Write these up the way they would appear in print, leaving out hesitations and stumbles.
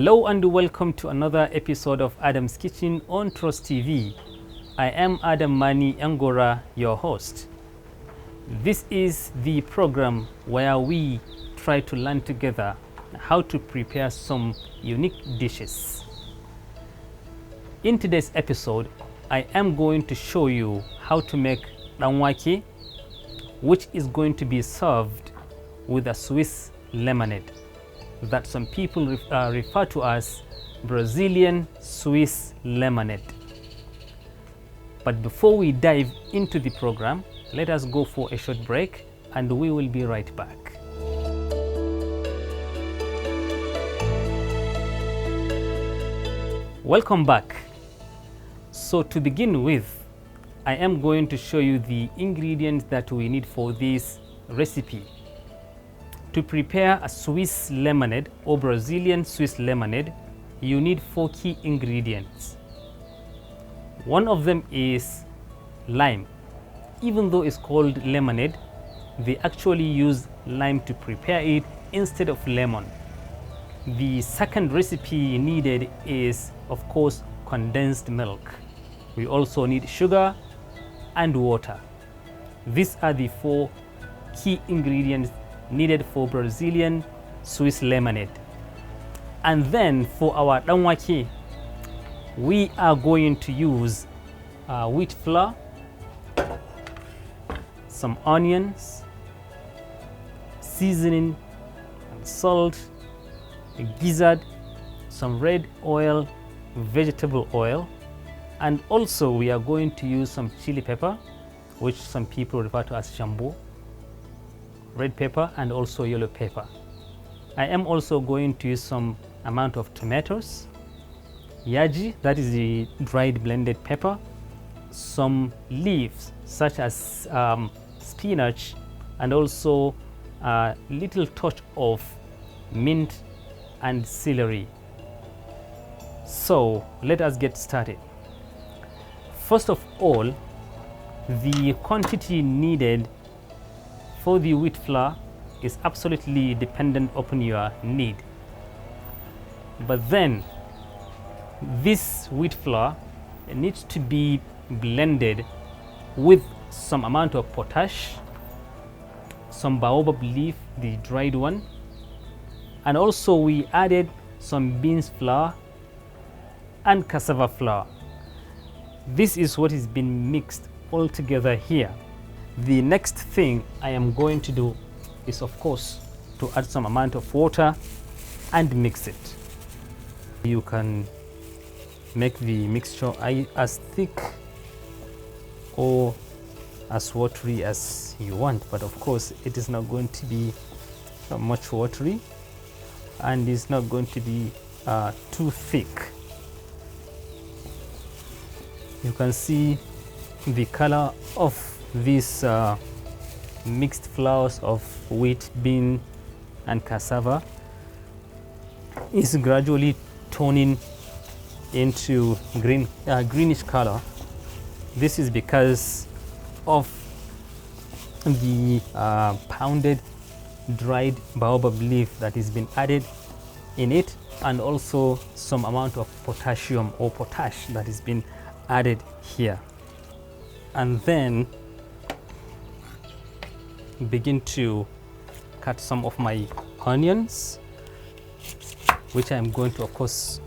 Hello and welcome to another episode of Adam's Kitchen on Trust TV. I am Adam Mani Angora, your host. This is the program where we try to learn together how to prepare some unique dishes. In today's episode, I am going to show you how to make danwake, which is going to be served with a Swiss lemonade that some people refer to as Brazilian Swiss lemonade. But before we dive into the program, let us go for a short break and we will be right back. Welcome back. So to begin with, I am going to show you the ingredients that we need for this recipe. To prepare a Swiss lemonade or Brazilian Swiss lemonade, you need 4 key ingredients. One of them is lime. Even though it's called lemonade, they actually use lime to prepare it instead of lemon. The second recipe needed is, of course, condensed milk. We also need sugar and water. These are the 4 key ingredients needed for Brazilian Swiss lemonade. And then for our danwake, we are going to use wheat flour, some onions, seasoning and salt, a gizzard, some red oil, vegetable oil, and also we are going to use some chili pepper, which some people refer to as shambo, red pepper and also yellow pepper. I am also going to use some amount of tomatoes, yaji, that is the dried blended pepper, some leaves such as spinach, and also a little touch of mint and celery. So let us get started. First of all, the quantity needed for the wheat flour is absolutely dependent upon your need. But then this wheat flour needs to be blended with some amount of potash, some baobab leaf, the dried one, and also we added some beans flour and cassava flour. This is what is being mixed all together here. The next thing I am going to do is, of course, to add some amount of water and mix it. You can make the mixture as thick or as watery as you want, but of course it is not going to be much watery and it's not going to be too thick. You can see the color of these mixed flours of wheat, bean and cassava is gradually toning into greenish color. This is because of the pounded dried baobab leaf that has been added in it, and also some amount of potassium or potash that has been added here. And then begin to cut some of my onions, which I am going to, of course,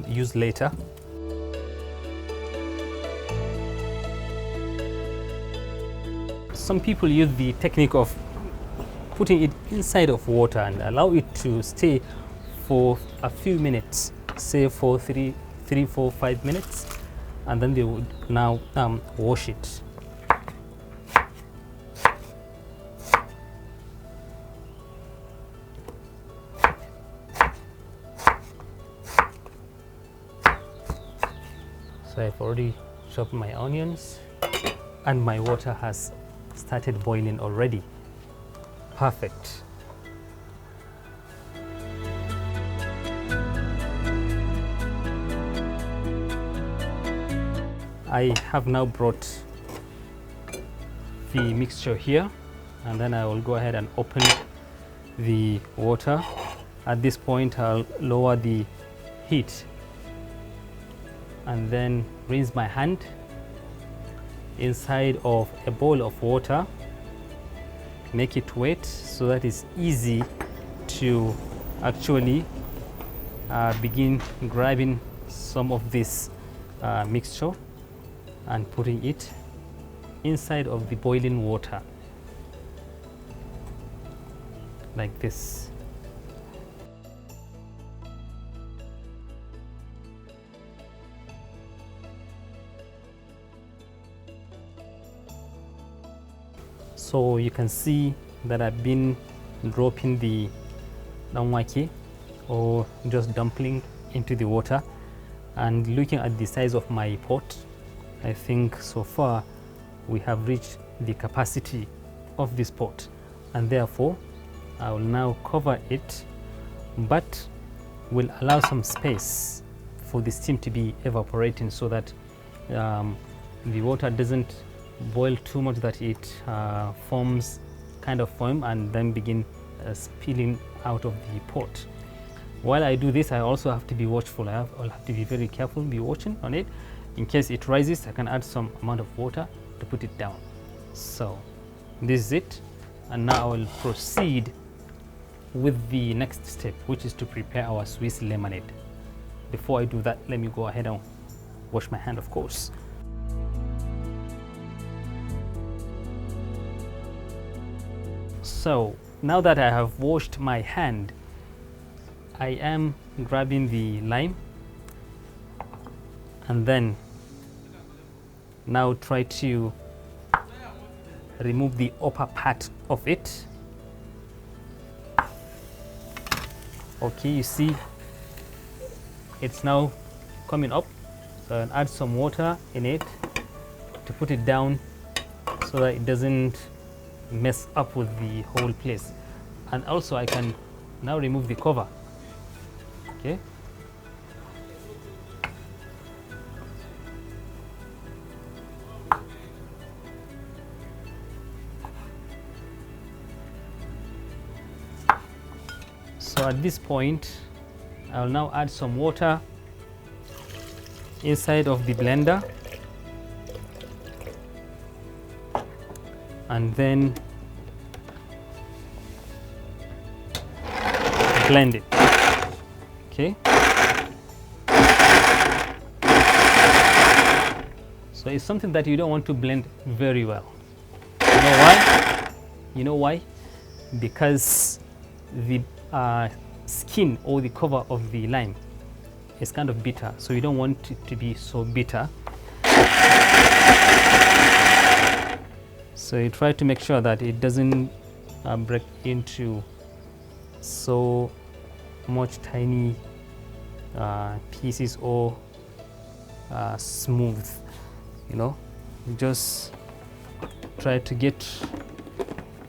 use later. Some people use the technique of putting it inside of water and allow it to stay for a few minutes, say for 3, 4, 5 minutes, and then they would now wash it. So I've already chopped my onions and my water has started boiling already. Perfect. I have now brought the mixture here, and then I will go ahead and open the water. At this point, I'll lower the heat, and then rinse my hand inside of a bowl of water. Make it wet so that it's easy to actually begin grabbing some of this mixture and putting it inside of the boiling water like this. So you can see that I've been dropping the danwake or just dumpling into the water, and looking at the size of my pot, I think so far we have reached the capacity of this pot, and therefore I will now cover it, but will allow some space for the steam to be evaporating so that the water doesn't boil too much that it forms kind of foam and then begin spilling out of the pot. While I do this, I also have to be watchful. I'll have to be very careful, be watching on it. In case it rises, I can add some amount of water to put it down. So this is it, and now I will proceed with the next step, which is to prepare our Swiss lemonade. Before I do that, let me go ahead and wash my hand, of course. So now that I have washed my hand, I am grabbing the lime and then now try to remove the upper part of it. Okay, you see it's now coming up, so I'll add some water in it to put it down so that it doesn't mess up with the whole place. And also I can now remove the cover. Okay, so at this point I'll now add some water inside of the blender and then blend it. Okay, so it's something that you don't want to blend very well. You know why? You know why? Because the skin or the cover of the lime is kind of bitter, so you don't want it to be so bitter. So you try to make sure that it doesn't break into so much tiny pieces or smooth, you know. Just try to get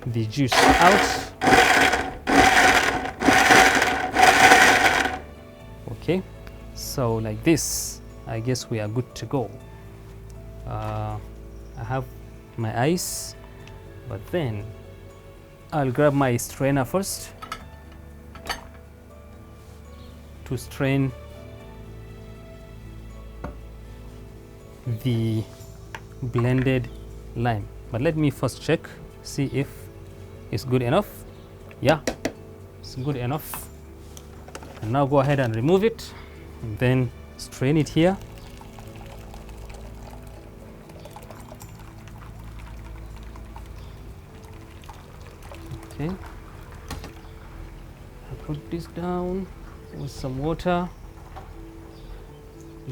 the juice out. Okay, so like this, I guess we are good to go. I have my ice, but then I'll grab my strainer first to strain the blended lime. But let me first check, see if it's good enough. Yeah, it's good enough. And now go ahead and remove it and then strain it here. Okay, I put this down with some water.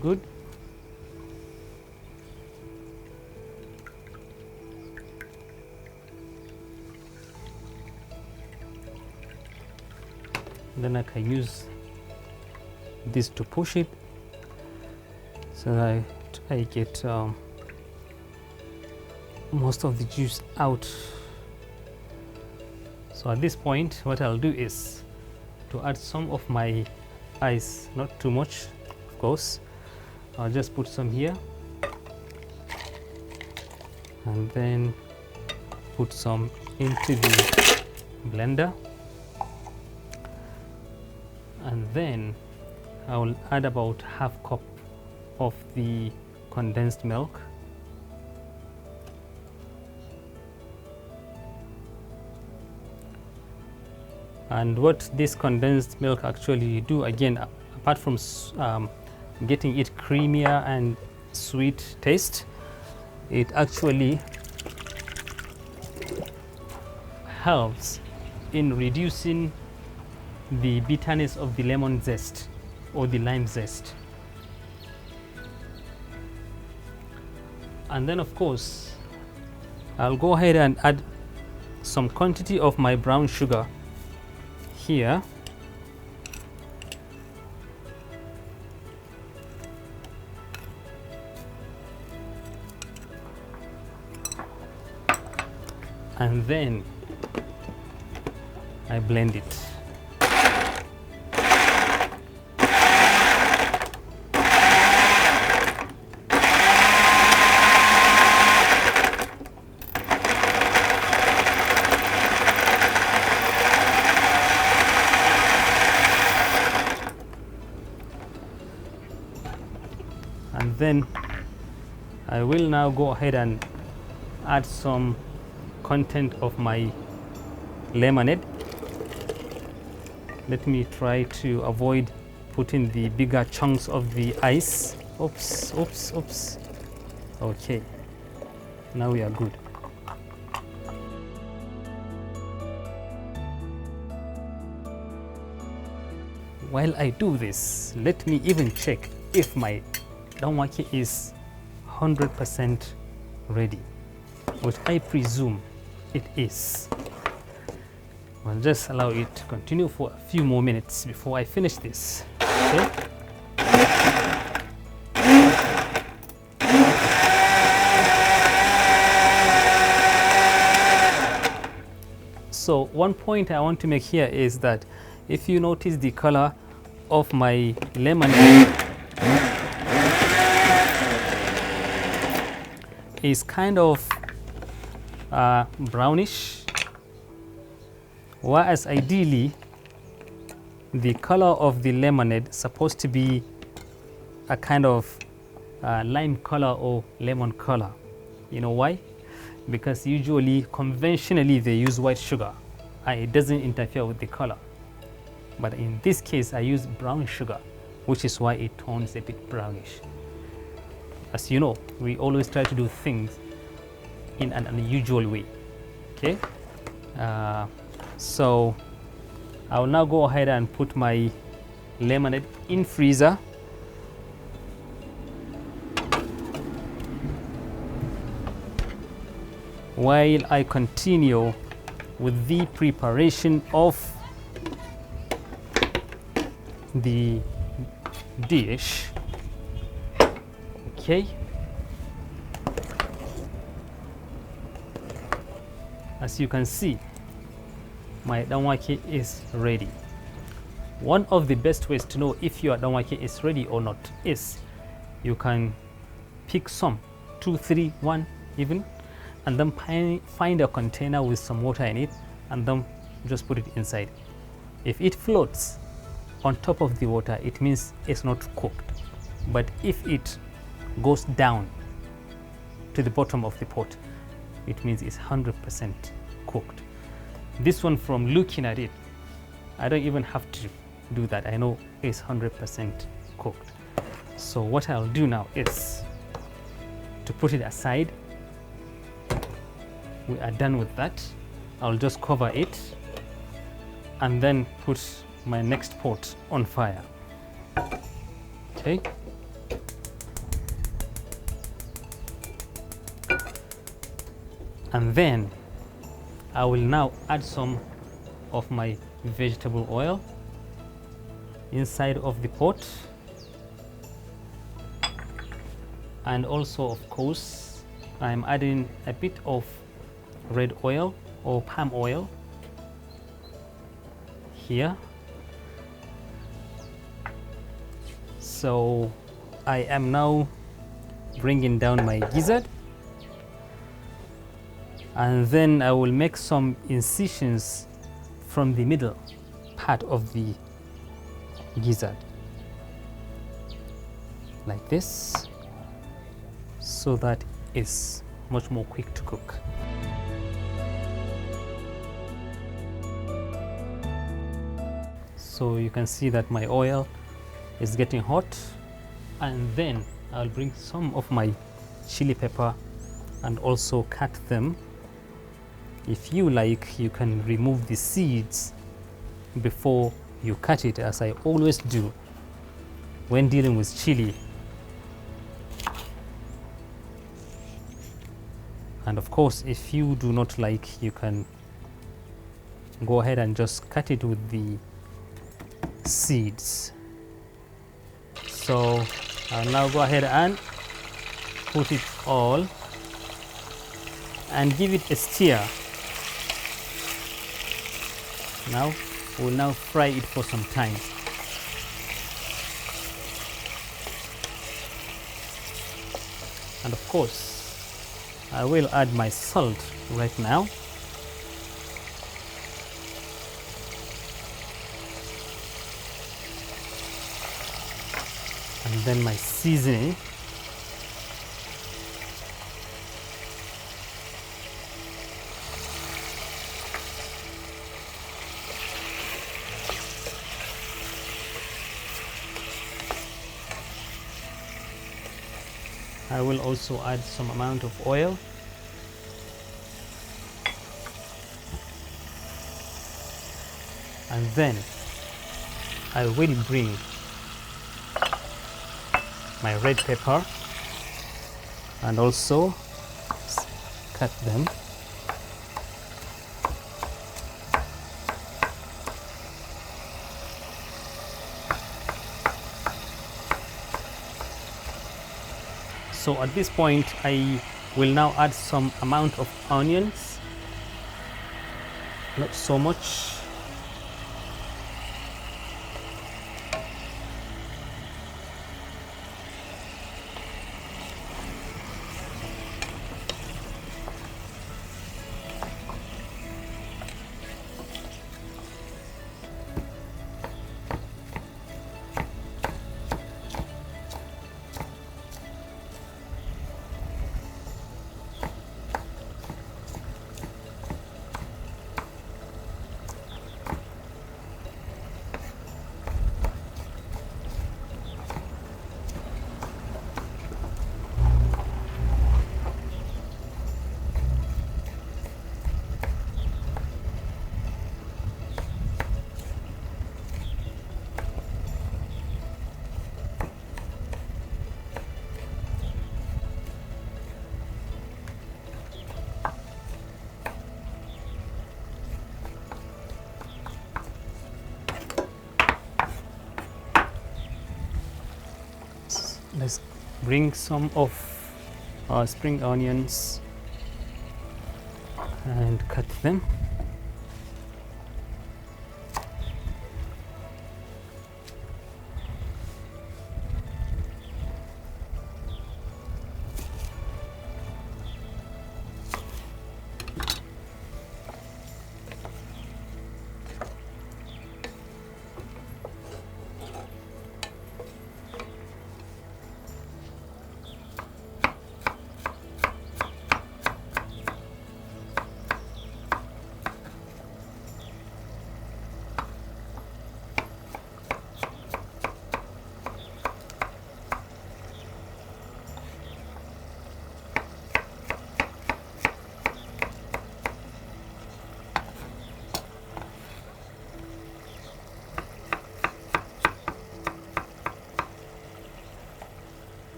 Good. Then I can use this to push it so that I get most of the juice out. So at this point, what I'll do is to add some of my ice, not too much, of course. I'll just put some here and then put some into the blender, and then I will add about half cup of the condensed milk. And what this condensed milk actually do, again, apart from getting it creamier and sweet taste, it actually helps in reducing the bitterness of the lemon zest or the lime zest. And then of course I'll go ahead and add some quantity of my brown sugar here. And then I blend it. And then I will now go ahead and add some content of my lemonade. Let me try to avoid putting the bigger chunks of the ice. Oops, oops, oops. Okay, now we are good. While I do this, let me even check if my danwake is 100% ready, which I presume it is. I'll just allow it to continue for a few more minutes before I finish this. Okay. So one point I want to make here is that if you notice the color of my lemonade is kind of brownish, whereas ideally the color of the lemonade is supposed to be a kind of lime color or lemon color. You know why? Because usually, conventionally, they use white sugar and it doesn't interfere with the color. But in this case, I use brown sugar, which is why it turns a bit brownish. As you know, we always try to do things in an unusual way. Okay, so I will now go ahead and put my lemonade in freezer. While I continue with the preparation of the dish. Okay, as you can see, my danwake is ready. One of the best ways to know if your danwake is ready or not is you can pick some, 2, 3, 1 even, and then find a container with some water in it and then just put it inside. If it floats on top of the water, it means it's not cooked. But if it goes down to the bottom of the pot, it means it's 100% cooked. This one, from looking at it, I don't even have to do that. I know it's 100% cooked. So what I'll do now is to put it aside. We are done with that. I'll just cover it and then put my next pot on fire. Okay. And then I will now add some of my vegetable oil inside of the pot, and also of course I'm adding a bit of red oil or palm oil here. So I am now bringing down my gizzard, and then I will make some incisions from the middle part of the gizzard. like this, so that it's much more quick to cook. So you can see that my oil is getting hot, and then I'll bring some of my chili pepper and also cut them. If you like, you can remove the seeds before you cut it, as I always do when dealing with chili. And of course, if you do not like, you can go ahead and just cut it with the seeds. So I'll now go ahead and put it all and give it a stir. Now we'll now fry it for some time. And of course, I will add my salt right now. And then my seasoning. I will also add some amount of oil. And then I will bring my red pepper and also cut them. So at this point, I will now add some amount of onions, not so much. Let's bring some of our spring onions and cut them.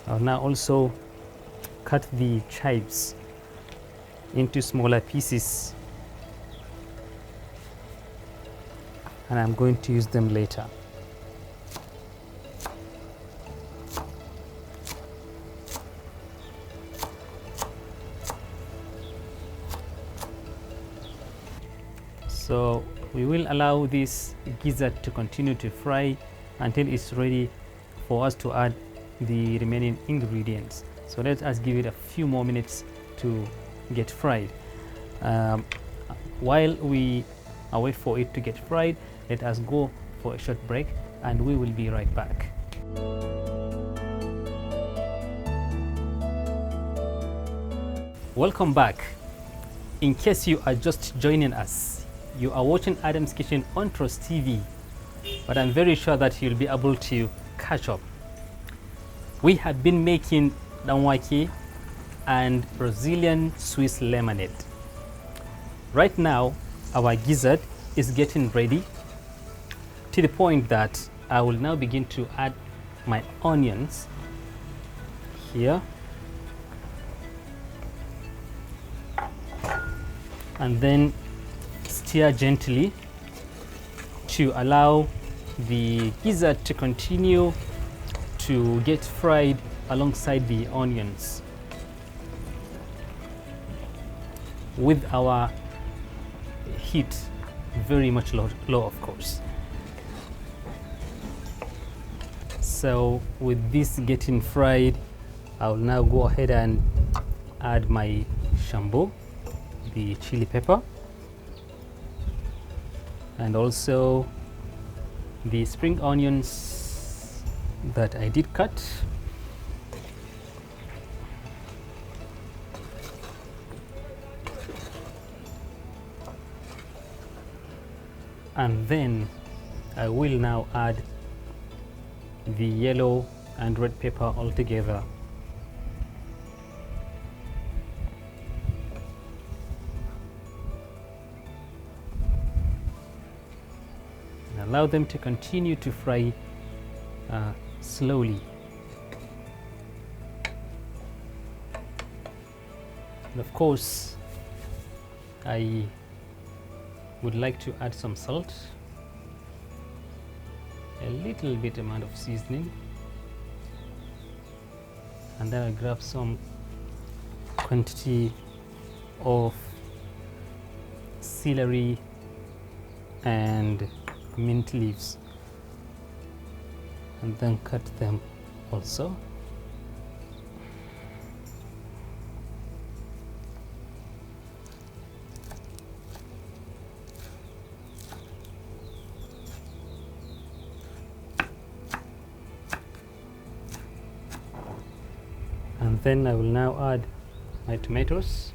I'll now also cut the chives into smaller pieces, and I'm going to use them later. So we will allow this gizzard to continue to fry until it's ready for us to add the remaining ingredients. So let us give it a few more minutes to get fried. While we wait for it to get fried, let us go for a short break and we will be right back. Welcome back. In case you are just joining us, you are watching Adam's Kitchen on Trust TV, but I'm very sure that you'll be able to catch up. We have been making danwake and Brazilian Swiss lemonade. Right now, our gizzard is getting ready to the point that I will now begin to add my onions here, and then stir gently to allow the gizzard to continue to get fried alongside the onions, with our heat very much low, of course. So with this getting fried, I'll now go ahead and add my shambo, the chili pepper, and also the spring onions that I did cut. And then I will now add the yellow and red pepper all together. And allow them to continue to fry slowly. And of course, I would like to add some salt, a little bit amount of seasoning, and then I'll grab some quantity of celery and mint leaves, and then cut them also. And then I will now add my tomatoes,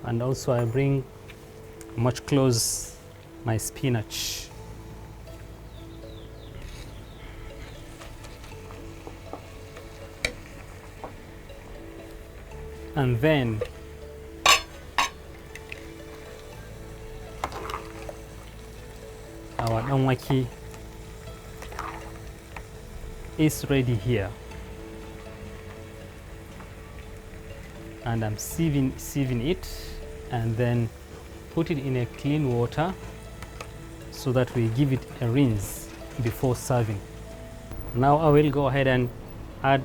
and also I bring much close my spinach. And then our danwake is ready here, and I'm sieving it and then put it in a clean water so that we give it a rinse before serving. Now I will go ahead and add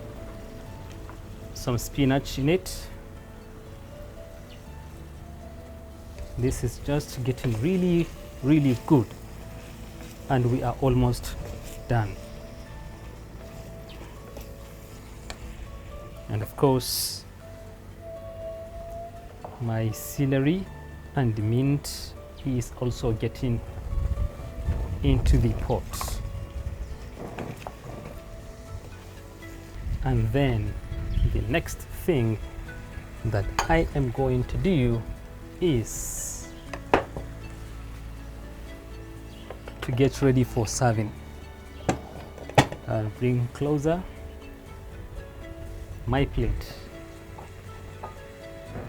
some spinach in it. This is just getting really good, and we are almost done. And of course, my celery and mint is also getting into the pot. And then the next thing that I am going to do is to get ready for serving. I'll bring closer my plate.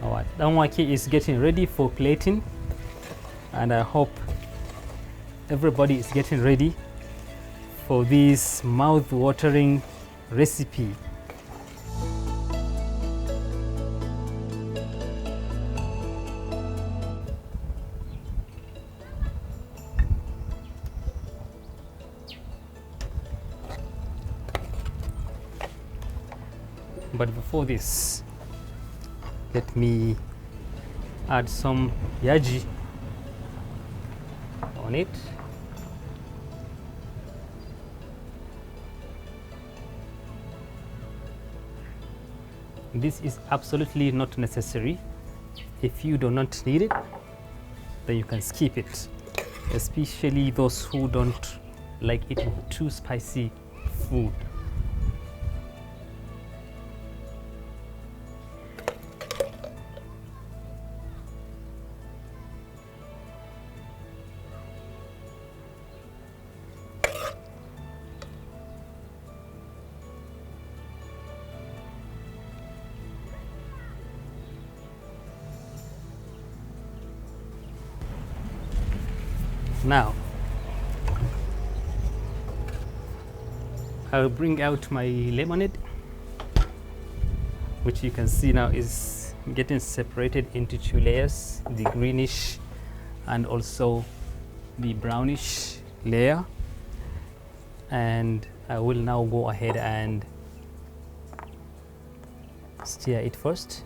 Our danwake is getting ready for plating, and I hope everybody is getting ready for this mouth-watering recipe. But before this, let me add some yaji on it. This is absolutely not necessary. If you do not need it, then you can skip it, especially those who don't like eating too spicy food. Now, I'll bring out my lemonade, which you can see now is getting separated into two layers, the greenish and also the brownish layer. And I will now go ahead and stir it first,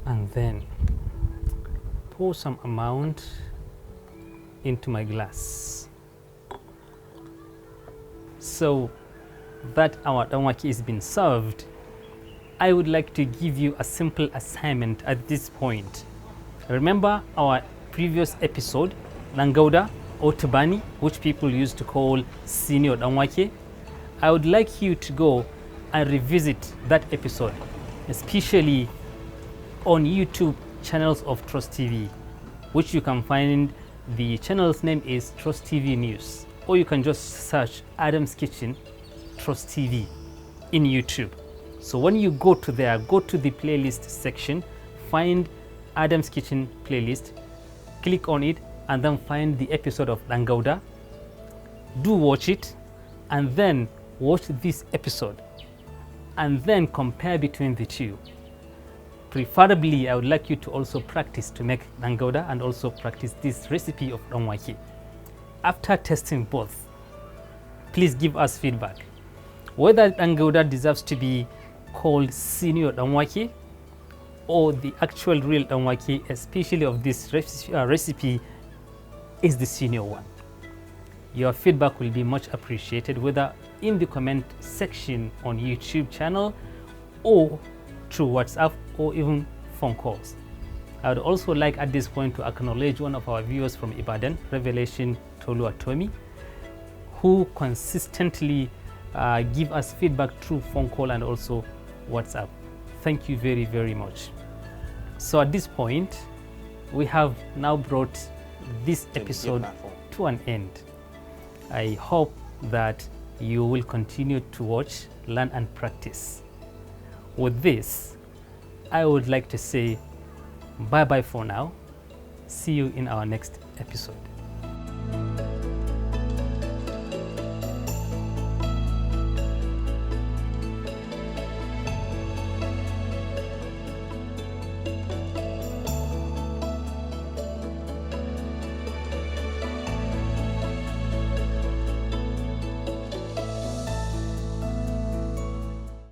and then pour some amount into my glass. So that our danwake is being served, I would like to give you a simple assignment at this point. Remember our previous episode, Langauda or Tubani, which people used to call senior danwake? I would like you to go and revisit that episode, especially on YouTube channels of Trust TV, which you can find. The channel's name is Trust TV News, or you can just search Adam's Kitchen Trust TV in YouTube. So when you go to there, go to the playlist section, find Adam's Kitchen playlist, click on it, and then find the episode of Langauda. Do watch it, and then watch this episode, and then compare between the two. Preferably, I would like you to also practice to make Langauda and also practice this recipe of danwake. After testing both, please give us feedback whether Langauda deserves to be called senior danwake or the actual real danwake, especially of this recipe, is the senior one. Your feedback will be much appreciated, whether in the comment section on YouTube channel or through WhatsApp or even phone calls. I would also like at this point to acknowledge one of our viewers from Ibadan, Revelation Tolu Atomi, who consistently give us feedback through phone call and also WhatsApp. Thank you very, very much. So at this point, we have now brought this episode to an end. I hope that you will continue to watch, learn and practice. With this, I would like to say bye-bye for now. See you in our next episode.